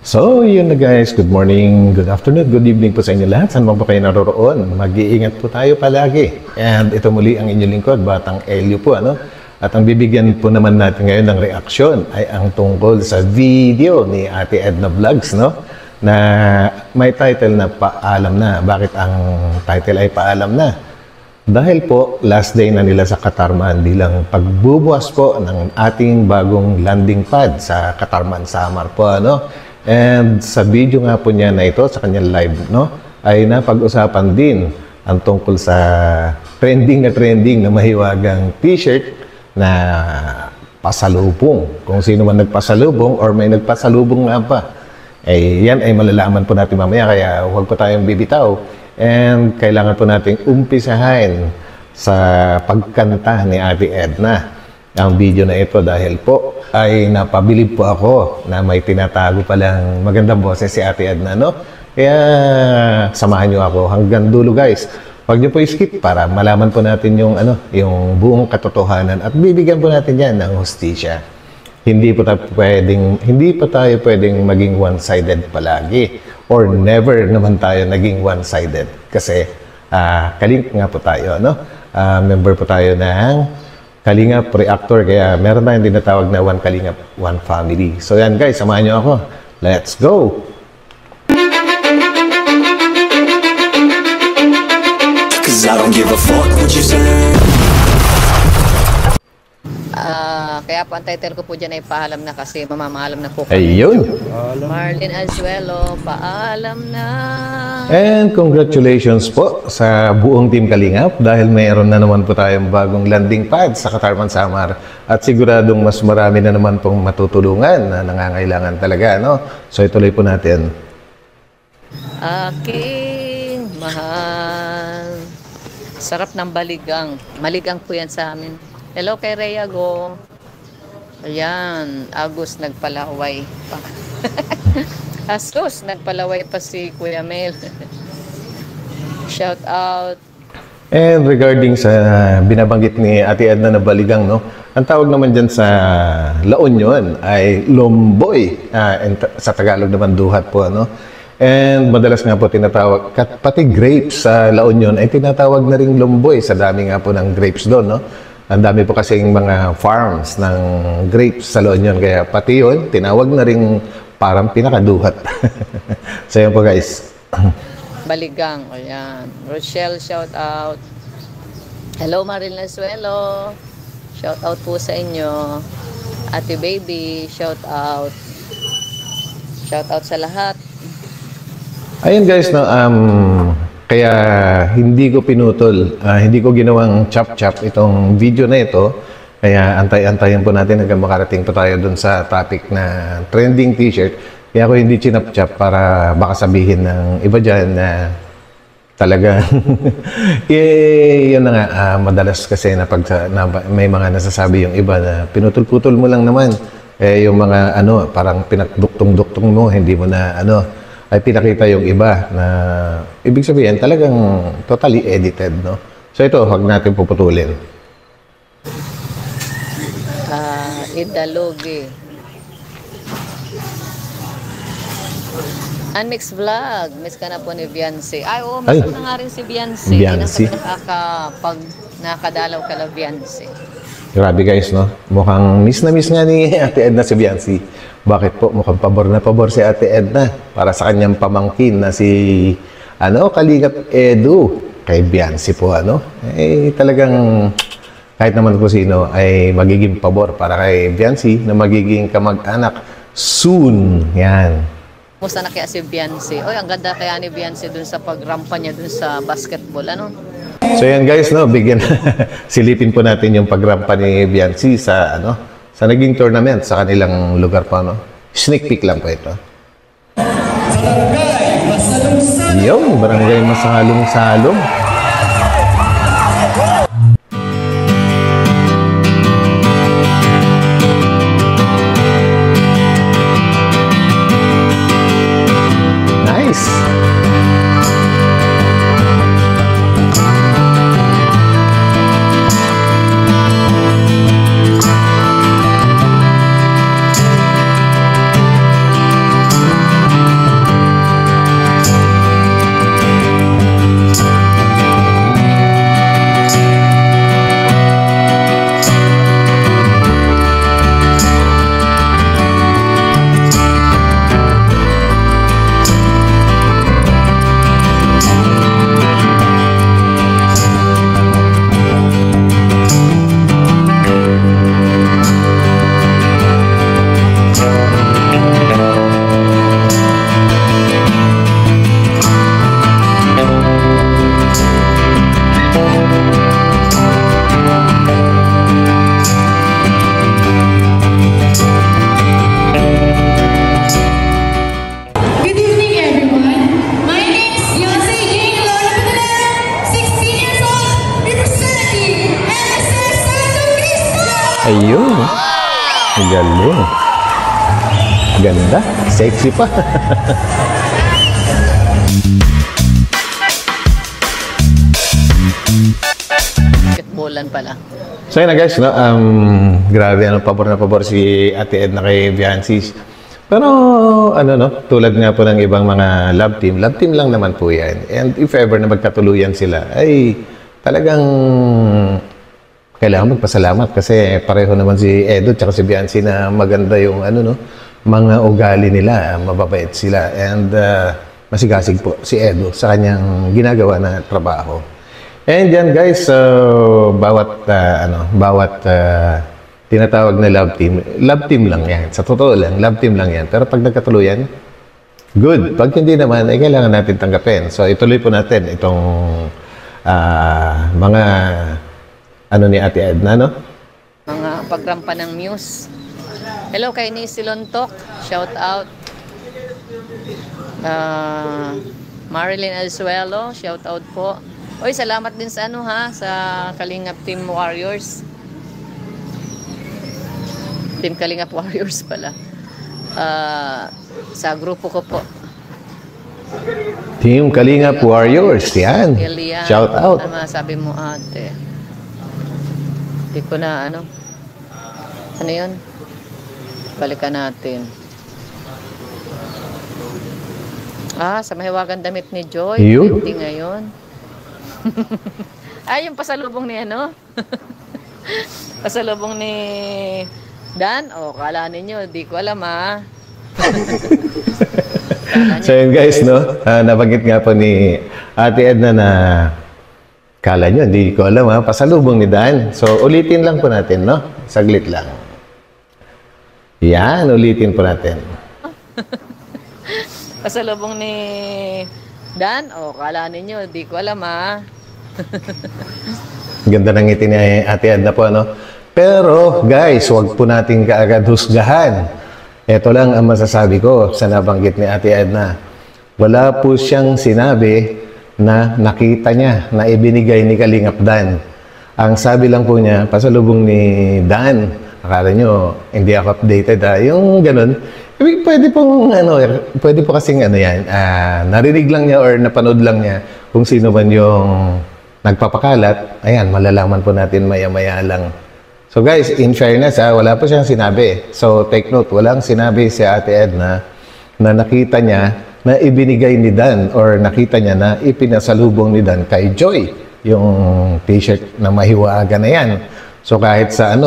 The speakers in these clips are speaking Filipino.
So, yun na guys. Good morning, good afternoon, good evening po sa inyo lahat. Saan po kayo naroroon? Mag-iingat po tayo palagi. And ito muli ang inyong lingkod, Batang Elio po, ano? At ang bibigyan po naman natin ngayon ng reaksyon ay ang tungkol sa video ni Ate Edna Vlogs, no? Na may title na Paalam Na. Bakit ang title ay Paalam Na? Dahil po, last day na nila sa Katarman bilang pagbubukas po ng ating bagong landing pad sa Katarman Samar po, ano? And sa video nga po niya na ito, sa kanyang live, no, ay napag-usapan din ang tungkol sa trending na mahiwagang t-shirt na pasalubong. Kung sino man nagpasalubong or may nagpasalubong nga pa, ay yan ay malalaman po natin mamaya, kaya huwag po tayong bibitaw. And kailangan po nating umpisahin sa pagkanta ni Ate Edna ang video na ito dahil po ay napabilib po ako na may tinatago palang magandang boses si Ate Edna, no? Kaya samahan nyo ako hanggang dulo guys. Huwag nyo po skip para malaman po natin yung, yung buong katotohanan at bibigyan po natin yan ng hustisya. Hindi pa tayo pwedeng maging one-sided palagi or never naman tayo naging one-sided kasi kalink nga po tayo, no? Member po tayo ng Kalingap Reactor, kaya meron tayong tinatawag na One Kalingap, One Family. So yan guys, samahan nyo ako. Let's go! Cause I don't give a fuck what you say. Kaya po ang title ko po dyan ay Paalam Na kasi mamamaalam na po kami. Ayun! Marlin Azuelo, Paalam Na. And congratulations po sa buong Team Kalingap dahil mayroon na naman po tayong bagong landing pad sa Katarman Samar at siguradong mas marami na naman pong matutulungan na nangangailangan talaga, no? So ituloy po natin. Aking mahal. Sarap ng baligang. Maligang po yan sa amin. Hello kay Rhea Go. Ayan, Agus nagpalaway pa. Asus, nagpalaway pa si Kuya Mel. Shout out. And regarding sa binabanggit ni Ate Edna na baligang, no? Ang tawag naman dyan sa La Union ay lomboy. Sa Tagalog naman duhat po, ano? And madalas nga po tinatawag, pati grapes sa La Union ay tinatawag na ring lomboy sa dami nga po ng grapes doon, no? Ang dami po kasing mga farms ng grapes sa La Union, kaya pati yun, tinawag na ring parang pinakaduhat. So yan po guys. Baligang, ayan. Rochelle, shout out. Hello Maril Nasuelo. Shout out po sa inyo. Ate Baby, shout out. Shout out sa lahat. Ayun guys, no, kaya hindi ko pinutol, hindi ko ginawang chop-chop itong video na ito. Kaya antay-antayin po natin hanggang makarating po tayo dun sa topic na trending t-shirt. Kaya ako hindi chinap-chop para baka sabihin ng iba dyan na talaga yun na nga, madalas kasi na may mga nasasabi yung iba na pinutol-putol mo lang naman. Yung mga parang pinakduktong-duktong mo, hindi mo na ay pinakita yung iba na ibig sabihin talagang totally edited, no? So ito, huwag natin puputulin. Idalogi. Unmixed Vlog. Miss ka na po ni Beyonce. Ay, oo, miss ko na nga rin si Beyonce. Beyonce. Hindi na pag nakadalaw ka na Beyonce. Grabe guys, no? Mukhang miss na miss nga ni Ate Edna si Beyonce. Bakit po? Mukhang pabor na pabor si Ate Edna para sa kanyang pamangkin na si Kalingap Edu kay Beyonce po, talagang kahit naman kung sino ay magiging pabor para kay Beyonce na magiging kamag-anak soon. Yan. Kumusta na kaya si Beyonce? Oy, ang ganda kaya ni Beyonce dun sa pagrampa niya dun sa basketball, So yan guys, no, silipin po natin yung pagrampa ni Beyonce sa sa naging tournament sa kanilang lugar pa, no? Sneak peek lang po ito. Yung barangay Masalong-Salong. Nice. Ayun. Ang galing. Ganda. Sexy pa. Basketballan pala. So yun na guys, no? Grabe, pabor na pabor si Ate Edna kay Viancis. Pero, tulad nga po ng ibang mga love team lang naman po yan. And if ever na magkatuluyan sila, ay talagang kailangan magpasalamat kasi pareho naman si Edo at si Vianci na maganda yung mga ugali nila, mababait sila. And masigasig po si Edo sa kanyang ginagawa na trabaho. And yan guys, bawat tinatawag na love team lang yan. Sa totoo lang, love team lang yan. Pero pag nagkatuluyan, good. Pag hindi naman, ay kailangan natin tanggapin. So ituloy po natin itong mga ni Ate Edna, no? Mga pagrampa ng Muse. Hello kay Nisi Lontok. Shout out. Marilyn Alzuelo. Shout out po. Oy, salamat din sa sa Kalingap Team Warriors. Team Kalingap Warriors pala. Sa grupo ko po. Team Kalingap Warriors. Yan. Elian. Shout out. Ano masabi mo, ate? Hindi ko na ano yun? Balikan natin. Sa mahiwagang damit ni Joy. Yun. Hindi ngayon. Yung pasalubong ni pasalubong ni Dan. Kala ninyo, di ko alam So yun guys, no? Nabanggit nga po ni Ate Edna na kala nyo, di ko alam pasalubong ni Dan. So ulitin lang po natin, no? Saglit lang. Yan, ulitin po natin. Pasalubong ni Dan. Kala ninyo, di ko alam Ganda ng ngiti ni Ate Edna po, ano? Pero, guys, huwag po natin kaagad husgahan. Ito lang ang masasabi ko sa nabanggit ni Ate Edna. Wala po siyang sinabi na nakita niya, na ibinigay ni Kalingap Dan. Ang sabi lang po niya, pasalubong ni Dan. Akala nyo, hindi ako updated yung ganun. Pwede po kasing yan, narinig lang niya or napanood lang niya kung sino man yung nagpapakalat. Ayan, malalaman po natin maya-maya lang. So guys, in fairness, wala po siyang sinabi. So take note, walang sinabi si Ate Edna na nakita niya na ibinigay ni Dan or nakita niya na ipinasalubong ni Dan kay Joy yung t-shirt na mahiwaga na yan. So kahit sa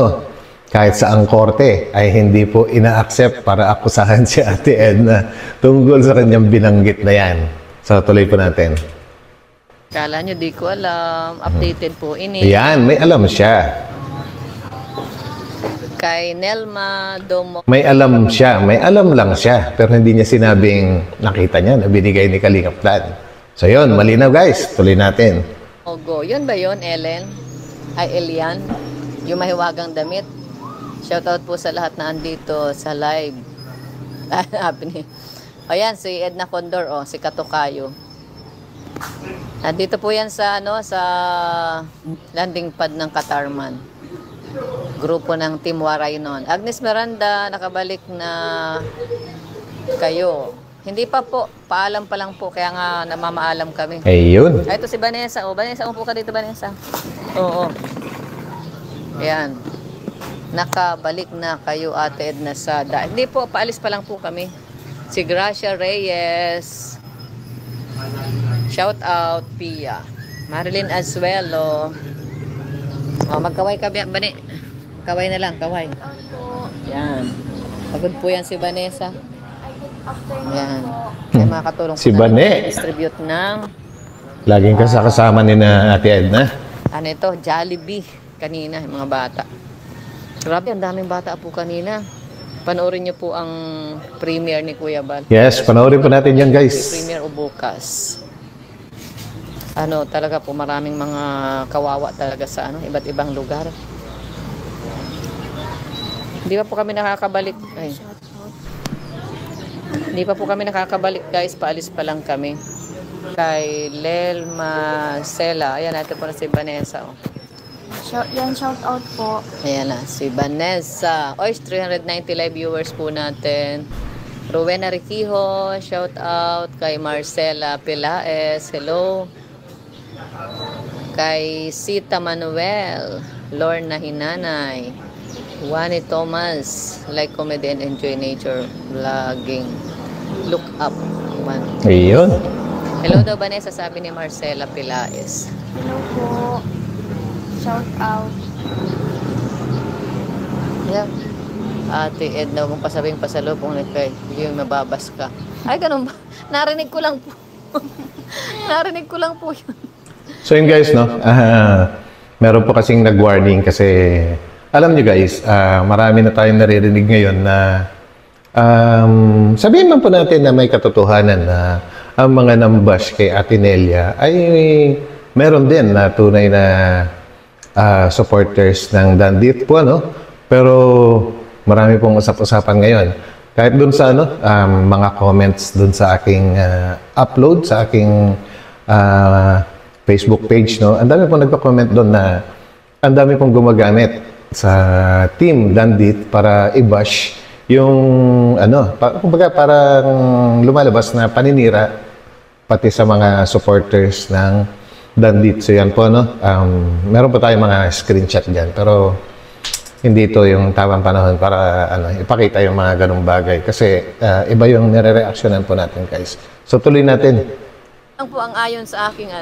ang korte ay hindi po ina-accept para akusahan si Ate Edna tungkol sa kanyang binanggit na yan. So tuloy po natin. Kala nyo, di ko alam. Updated po ini. Yan, may alam siya. Kay Nelma Domo. May alam siya. May alam lang siya. Pero hindi niya sinabing nakita niya na binigay ni Kalingap Dan. So yun, malinaw guys. Tuloy natin. Ogo. Yun ba yun, Ellen? Elian? Yung mahiwagang damit? Shoutout po sa lahat na andito sa live. Ayan, si Edna Condor, si Katokayo. Nandito po yan sa sa landing pad ng Katarman. Grupo ng Team Waray noon. Agnes Miranda, nakabalik na kayo. Hindi pa po, paalam pa lang po, kaya nga namamaalam kami. Ayun. Ito si Vanessa. Vanessa, umupo ka dito, Vanessa. Oo. Ayan. Nakabalik na kayo, Ate Edna, sa Hindi po, paalis pa lang po kami. Si Gracia Reyes. Shout out, Pia. Marilyn Azuelo. Magkaway ka, Bani. Kaway na lang, kaway. Yan. Pagod po yan si Vanessa. Yan. Kaya makakatulong Si po Bane. distribute ng Laging kasama ni na Ate Edna. ito, Jollibee. Kanina, yung mga bata. Grabe, ang daming bata po kanina. Panoorin niyo po ang premiere ni Kuya Bal. Yes, panoorin po natin yan guys. Premiere o bukas. Talaga po maraming mga kawawa talaga sa iba't ibang lugar. Hindi pa po kami nakakabalik. Hindi pa po kami nakakabalik guys. Paalis pa lang kami. Kay Lel Marcela. Ayan, ito po na si Vanessa. Shout out po. Ayan na, si Vanessa. Oy, 390 live viewers po natin. Rowena Riquijo, shout out. Kay Marcela Pilaes, hello. Kay Sita Manuel, Lorna Hinanay. Wani Thomas, like, comment, and enjoy nature vlogging. Look up. Ayun. Hello daw, Vanessa, sabi ni Marcela Pilaes. Hello po. Shout out. Yeah. Ate Edna, kung pasabing pasalubong ni kay yung mababas ka. Ay, ganun ba? Narinig ko lang po. Narinig ko lang po yun. So yun guys, no? Meron po kasing nag-warning kasi alam nyo guys, marami na tayong naririnig ngayon na sabihin man po natin na may katotohanan na ang mga nambash kay Ate Nelia ay meron din na tunay na supporters ng Dandit po, ano? Pero marami pong usap-usapan ngayon. Kahit dun sa mga comments dun sa aking upload, sa aking Facebook page, no? Ang dami pong nagko-comment doon na ang dami pong gumagamit sa team Dandit para i-bash yung kumbaga parang lumalabas na paninira pati sa mga supporters ng Dandit. So yan po, no? Meron pa tayong mga screenshot diyan, pero hindi ito yung tamang panahon para ipakita yung mga ganung bagay kasi iba yung nire-reactionan po natin, guys. So tuloy natin. Ang po ang ayon sa aking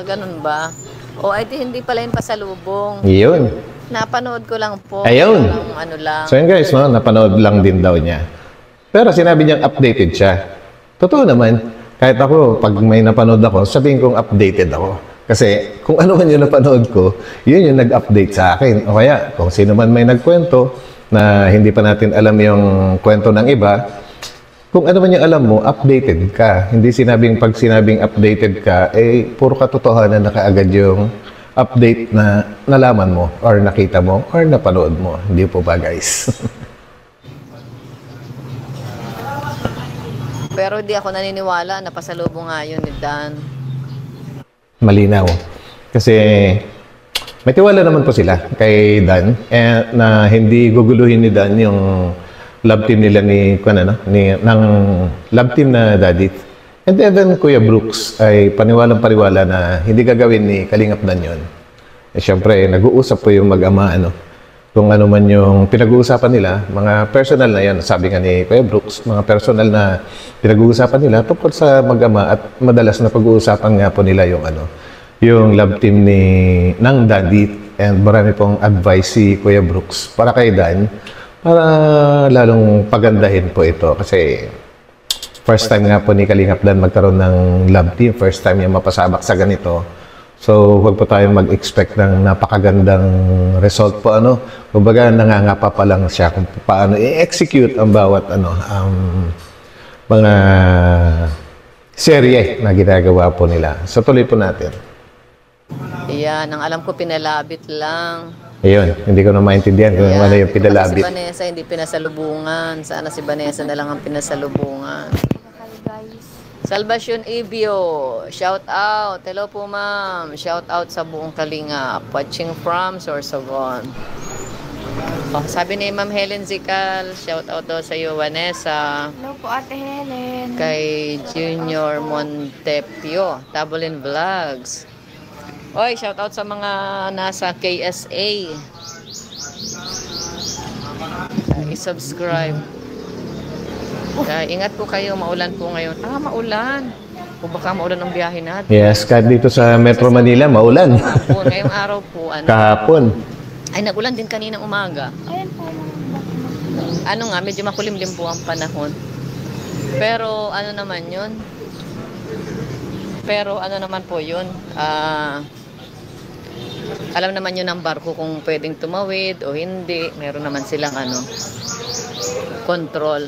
ganun ba? O ay hindi pala yung pasalubong. Yun. Napanood ko lang po. Ayun. Lang. So yun guys, no? Napanood lang din daw niya. Pero sinabi niyang updated siya. Totoo naman. Kahit ako, pag may napanood ako, sabihin kong updated ako. Kasi kung ano man yung napanood ko, yun yung nag-update sa akin. O kaya, kung sino man may nagkwento na hindi pa natin alam yung kwento ng iba, kung ano man yung alam mo, updated ka. Hindi pag sinabing updated ka, puro katotohanan na kaagad yung update na nalaman mo, or nakita mo, or napanood mo. Hindi po ba, guys? Pero di ako naniniwala na pasalubong nga yun ni Dan. Malinaw. Kasi may tiwala naman po sila kay Dan na hindi guguluhin ni Dan yung love team nila ng love team na Daddy. And even Kuya Brooks ay paniwalang-paniwala na hindi gagawin ni Kalingap Dan yun. Siyempre, nag-uusap po yung mag-ama, kung ano man yung pinag-uusapan nila, mga personal na yan, sabi nga ni Kuya Brooks, mga personal na pinag-uusapan nila tungkol sa mag-ama at madalas na pag-uusapan nga po nila yung love team ng Dandit, and marami pong advice si Kuya Brooks para kay Dan para lalong pagandahin po ito kasi first time nga po ni Kalingap Dan magkaroon ng love team, first time niya mapasabak sa ganito. So, huwag po tayong mag-expect ng napakagandang result po, Kumbaga, nangangapa pa lang siya kung paano i-execute ang bawat, mga serye na ginagawa po nila. So, tuloy po natin. Yan, ang alam ko pinalabit lang. Ayun, hindi ko na maintindihan kung ano yung pinalabit. Si Vanessa hindi pinasalubungan. Sana si Vanessa na lang ang pinasalubungan. Guys. Salvation Ibio, shout out. Hello po ma'am. Shout out sa buong Kalingap. Watching from Sorsogon. Oh, sabi ni Ma'am Helen Zical, shout out daw sa iyo, Vanessa. Hello po, Ate Helen. Kay Junior Montepio, Tabolin Vlogs. Oy, shout out sa mga nasa KSA. I-subscribe. Ingat po kayo, maulan po ngayon. Maulan. O baka maulan ang biyahe natin. Yes, kahit dito sa Metro Manila, maulan. Ngayong araw po, kahapon. Ay, nagulan din kaninang umaga. Ayan po. Medyo makulimlim po ang panahon. Pero, naman yun? Po yun? Alam naman yun ng barko kung pwedeng tumawid o hindi. Meron naman silang control.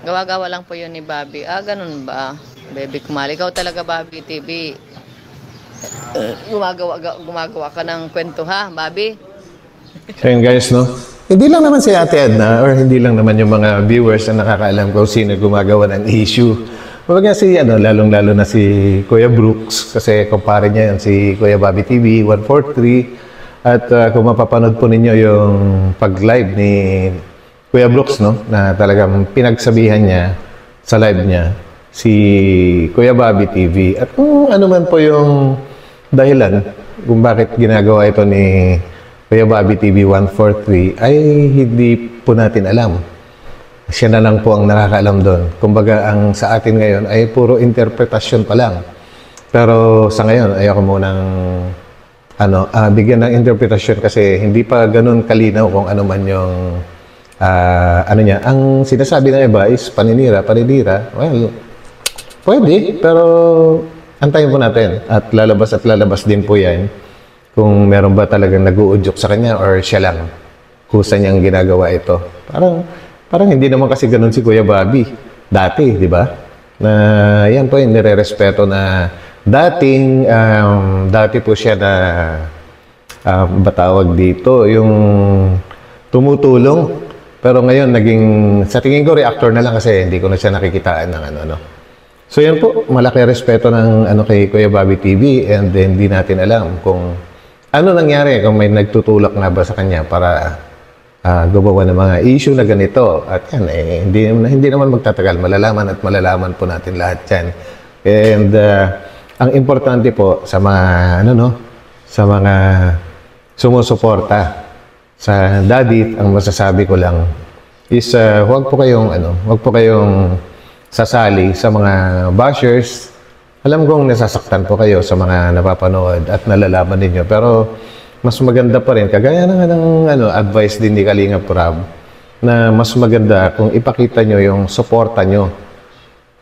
Gawa-gawa lang po yun ni Bobby. Ganun ba? Baby Kumal. Ikaw talaga, Bobby TV. Gumagawa ka ng kwento, ha, Bobby? So yun guys, hindi lang naman si Ate Edna or hindi lang naman yung mga viewers na nakakaalam kung sino gumagawa ng issue. Huwag nga lalong-lalo na si Kuya Brooks kasi kumpare niya yan si Kuya Bobby TV 143 At kung mapapanood po ninyo yung pag-live ni Kuya Brooks, no, na talagang pinagsabihan niya sa live niya si Kuya Bobby TV. At kung ano man po yung dahilan kung bakit ginagawa ito ni Kuya Bobby TV 143 ay hindi po natin alam. Siya na lang po ang nakakaalam doon. Kumbaga, ang sa atin ngayon ay puro interpretasyon pa lang. Pero sa ngayon, ayoko munang bigyan ng interpretasyon kasi hindi pa ganun kalinaw kung ano man yung niya. Ang sinasabi ng iba is paninira. Well, pwede, pero antayin po natin. At lalabas din po yan kung meron ba talagang nag-uudyok sa kanya or siya lang kusa niyang ginagawa ito. Parang hindi naman kasi ganun si Kuya Bobby. Dati, di ba? Na yan po yung nire-respeto na dati po siya na batawag dito, yung tumutulong. Pero ngayon, sa tingin ko, reactor na lang kasi hindi ko na siya nakikitaan ng ano. So yan po, malaki respeto ng kay Kuya Bobby TV and then hindi natin alam kung ano nangyari, kung may nagtutulak nga ba sa kanya para gumawa ng mga issue na ganito. At yan, hindi naman magtatagal. Malalaman po natin lahat yan. And ang importante po sa mga, sa mga sumusuporta sa Daddy, ang masasabi ko lang is huwag po kayong sasali sa mga bashers. Alam kong nasasaktan po kayo sa mga napapanood at nalalaman ninyo, pero mas maganda pa rin, kagaya ng advice din ni Kalinga Prab, na mas maganda kung ipakita nyo yung suporta nyo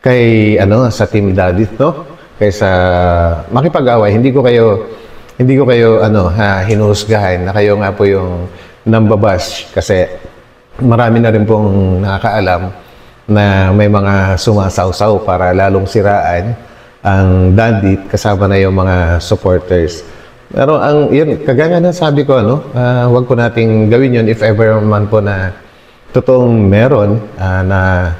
kay sa Team Daddy, no? Kaysa makipag-away. Hindi ko kayo hinuhusgahan na kayo nga po yung nambabash kasi marami na rin pong nakakaalam na may mga sumasawsaw para lalong siraan ang Daddy kasama na yung mga supporters. Pero yun, kagaya na sabi ko, huwag po nating gawin yun if ever man po na totoong meron na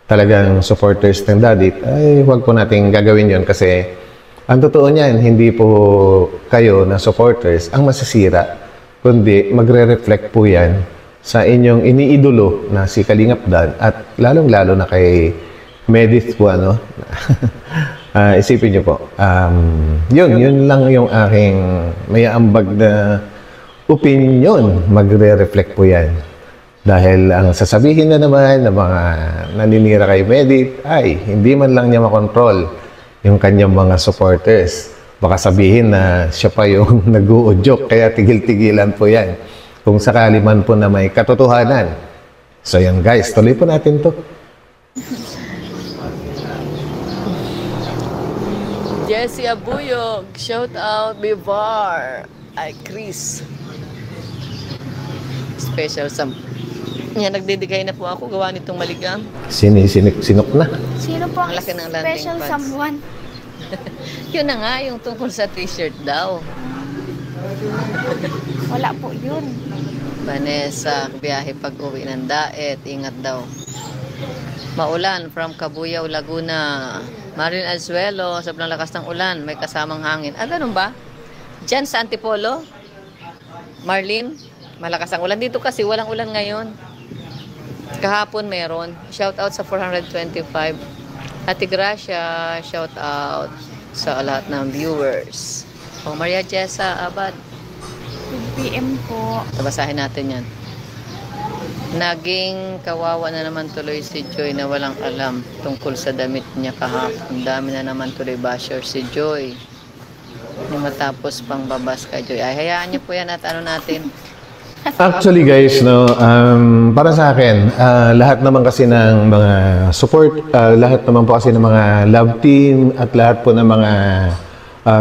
talagang supporters ng Daddy, ay huwag po nating gagawin yun kasi ang totoo niyan, hindi po kayo na supporters ang masisira, kundi magre-reflect po yan sa inyong iniidolo na si Kalingap Dan at lalong-lalo na kay Medith po, isipin niyo po. Yun lang yung aking may ambag na opinion. Magre-reflect po yan. Dahil ang sasabihin na naman ng mga naninira kay Medith ay hindi man lang niya makontrol yung kanyang mga supporters. Baka sabihin na siya pa yung nag-uudyok, kaya tigil-tigilan po yan. Kung sakali man po na may katotohanan. So yan guys, tuloy po natin to. Jessie Abuyog, shout out Bivar. Ay, Chris. Special sa... Yan, nagdedicay na po ako gawa nitong maligang. Sinok na. Sino po ang Ang laki ng landing special pads. someone? Yun na nga, yung tungkol sa t-shirt daw. Wala po yun. Vanessa, biyahe pag-uwi ng Daet, ingat daw. Maulan from Cabuyao, Laguna. Marin Azuelo, sobrang lakas ng ulan, may kasamang hangin. Ganun ba? Diyan sa Antipolo? Marlene, malakas ang ulan. Dito kasi walang ulan ngayon. Kahapon meron. Shout out sa 425. Ate Gracia, shout out sa lahat ng viewers. Maria Jessa Abad. 2 PM po. Basahin natin yan. Naging kawawa na naman tuloy si Joy na walang alam tungkol sa damit niya kahapon. Dami na naman tuloy basher si Joy. Hindi matapos pang babas kay Joy. Ay, hayaan niyo po yan at natin. Actually guys, para sa akin, lahat naman kasi ng mga support, lahat naman po kasi ng mga love team at lahat po ng mga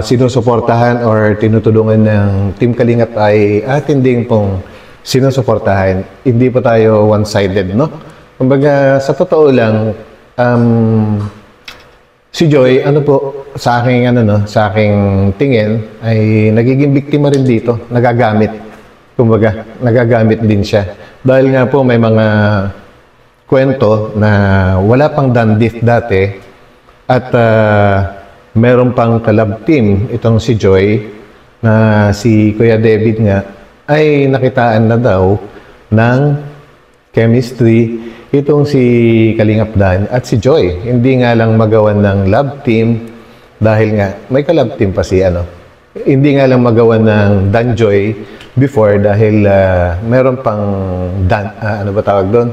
sinusuportahan or tinutulungan ng Team Kalingap ay atin din pong sinusuportahan. Hindi po tayo one-sided, no? Kumbaga, sa totoo lang, si Joy, sa aking tingin, ay nagiging biktima rin dito, nagagamit. Kumbaga, nagagamit din siya. Dahil nga po may mga kwento na wala pang dandit dati at meron pang kalab team itong si Joy na si Kuya David nga ay nakitaan na daw ng chemistry itong si Kalingap Dan at si Joy. Hindi nga lang magawan ng love team dahil nga may ka-love team pa si Hindi nga lang magawan ng Dan Joy before dahil meron pang Dan, ano ba tawag doon?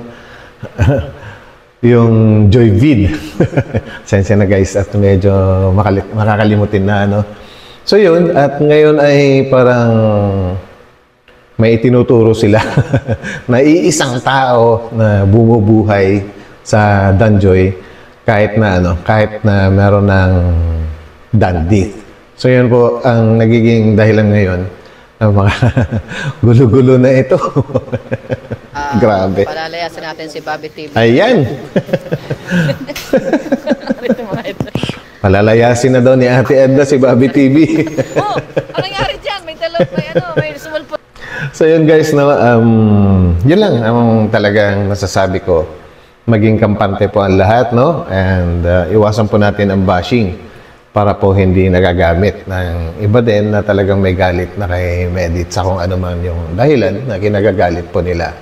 Yung Joy Vid. Sensya na guys at medyo makakalimutin na So yun, at ngayon ay parang may itinuturo sila na iisang tao na bumubuhay sa Danjoy kahit na meron ng dandy. So yun po ang nagiging dahilan ngayon ng mga gulo-gulo na ito. Grabe. Palalayasin natin si Bobby TV. Ayan! Palalayasin na daw ni Ate Edna si Bobby TV. Oh, ang nangyari dyan? May sumulpot. So yun guys, yun lang ang talagang nasasabi ko. Maging kampante po ang lahat, and iwasan po natin ang bashing para po hindi nagagamit ng iba din na talagang may galit na kay Medit sa kung ano man yung dahilan na kinagagalit po nila.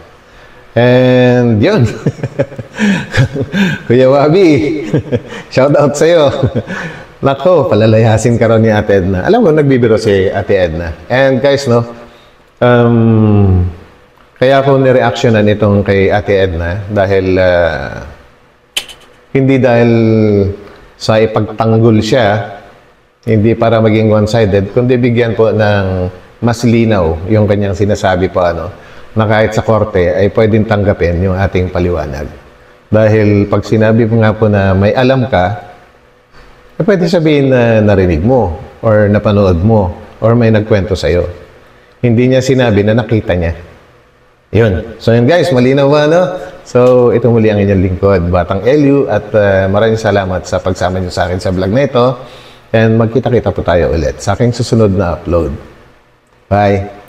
And yun. Kuya Wabi, shout out sa'yo. Nako, palalayasin ka ron ni Ate Edna. Alam mo, nagbibiro si Ate Edna. And guys, kaya ako nireactionan itong kay Ate Edna dahil hindi dahil sa ipagtanggol siya, hindi para maging one-sided, kundi bigyan po ng mas linaw yung kanyang sinasabi po na kahit sa korte ay pwedeng tanggapin yung ating paliwanag. Dahil pag sinabi mo nga po na may alam ka, pwede sabihin na narinig mo or napanood mo or may nagkwento sa'yo. Hindi niya sinabi na nakita niya. Yun. So yun guys, malinaw ba So ito muli ang inyong lingkod, Batang Elyu, at maraming salamat sa pagsama niyo sa akin sa vlog na ito. And magkita-kita po tayo ulit sa aking susunod na upload. Bye!